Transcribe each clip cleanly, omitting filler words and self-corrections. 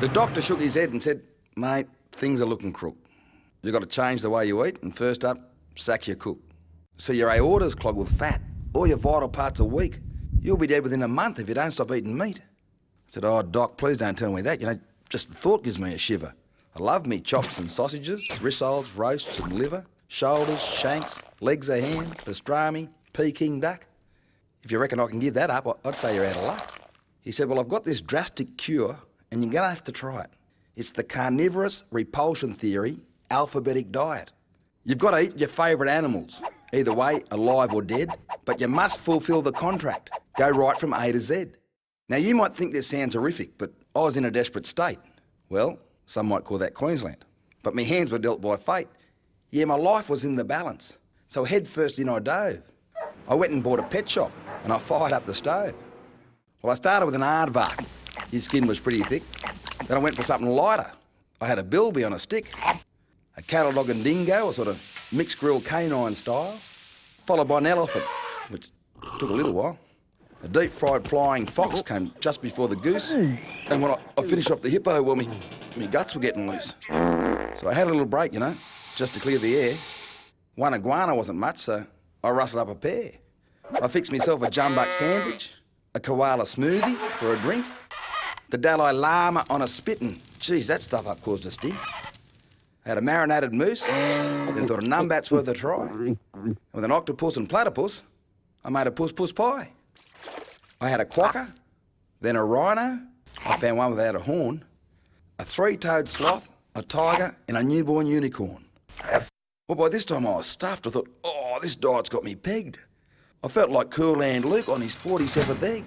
The doctor shook his head and said, "Mate, things are looking crook. You've got to change the way you eat, and first up, sack your cook. See, your aorta's clogged with fat. All your vital parts are weak. You'll be dead within a month if you don't stop eating meat." I said, "Oh, Doc, please don't tell me that. You know, just the thought gives me a shiver. I love me chops and sausages, rissoles, roasts and liver, shoulders, shanks, legs of ham, pastrami, Peking duck. If you reckon I can give that up, I'd say you're out of luck." He said, "Well, I've got this drastic cure, and you're going to have to try it. It's the carnivorous repulsion theory alphabetic diet. You've got to eat your favourite animals, either way, alive or dead, but you must fulfil the contract. Go right from A to Z." Now, you might think this sounds horrific, but I was in a desperate state. Well, some might call that Queensland. But my hands were dealt by fate. Yeah, my life was in the balance. So head first in I dove. I went and bought a pet shop, and I fired up the stove. Well, I started with an aardvark. His skin was pretty thick. Then I went for something lighter. I had a bilby on a stick. A cattle dog and dingo, a sort of mixed grill canine style, followed by an elephant, which took a little while. A deep-fried flying fox came just before the goose, and when I finished off the hippo, well, me guts were getting loose. So I had a little break, you know, just to clear the air. One iguana wasn't much, so I rustled up a pair. I fixed myself a jumbuck sandwich, a koala smoothie for a drink, the Dalai Lama on a spittin'. Geez, that stuff up caused a stink. I had a marinated moose, then thought a numbat's worth a try. And with an octopus and platypus, I made a puss-puss pie. I had a quokka, then a rhino, I found one without a horn, a three-toed sloth, a tiger, and a newborn unicorn. Well, by this time I was stuffed. I thought, oh, this diet's got me pegged. I felt like Cool Hand Luke on his 47th egg.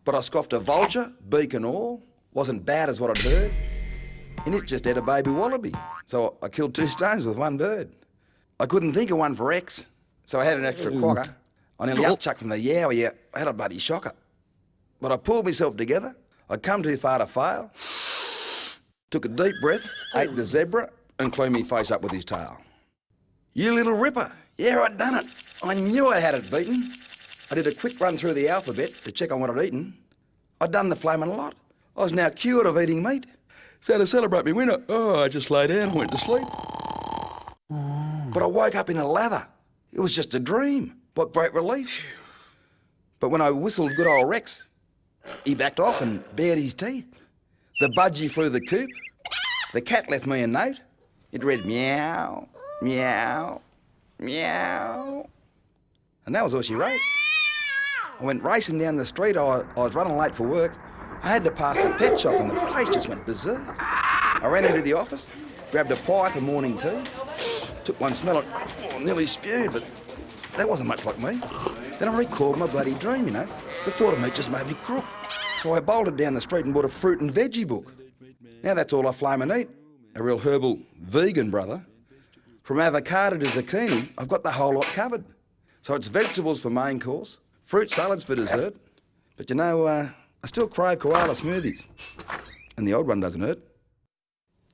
But I scoffed a vulture, beak and all. Wasn't bad as what I'd heard. And it just had a baby wallaby. So I killed 2 stones with one bird. I couldn't think of one for X, so I had an extra quokka. I nearly upchucked from the yowie. I had a bloody shocker. But I pulled myself together. I'd come too far to fail. Took a deep breath, ate the zebra, and cleaned me face up with his tail. You little ripper. Yeah, I'd done it. I knew I had it beaten. I did a quick run through the alphabet to check on what I'd eaten. I'd done the flaming lot. I was now cured of eating meat. So to celebrate me winner, I just lay down and went to sleep. But I woke up in a lather. It was just a dream. What great relief. But when I whistled good old Rex, he backed off and bared his teeth. The budgie flew the coop. The cat left me a note. It read meow, meow, meow. And that was all she wrote. I went racing down the street. I was running late for work. I had to pass the pet shop and the place just went berserk. I ran into the office, grabbed a pie for morning tea, took one smell and nearly spewed, but that wasn't much like me. Then I recalled my bloody dream, you know. The thought of meat just made me crook. So I bolted down the street and bought a fruit and veggie book. Now that's all I flame and eat. A real herbal vegan, brother. From avocado to zucchini, I've got the whole lot covered. So it's vegetables for main course, fruit salads for dessert. But you know, I still crave koala smoothies. And the odd one doesn't hurt.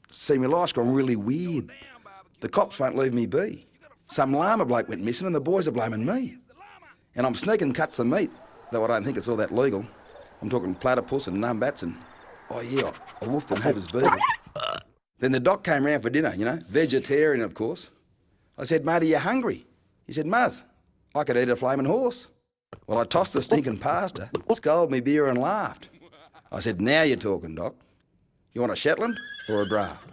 See, my life's gone really weird. The cops won't leave me be. Some llama bloke went missing and the boys are blaming me. And I'm sneaking cuts of meat, though I don't think it's all that legal. I'm talking platypus and numbats and, oh yeah, I wolfed and Haber's beagle. Then the doc came round for dinner, you know, vegetarian of course. I said, "Mate, are you hungry?" He said, "Muzz, I could eat a flaming horse." Well, I tossed the stinking pasta, sculled me beer and laughed. I said, "Now you're talking, Doc. You want a Shetland or a draft?"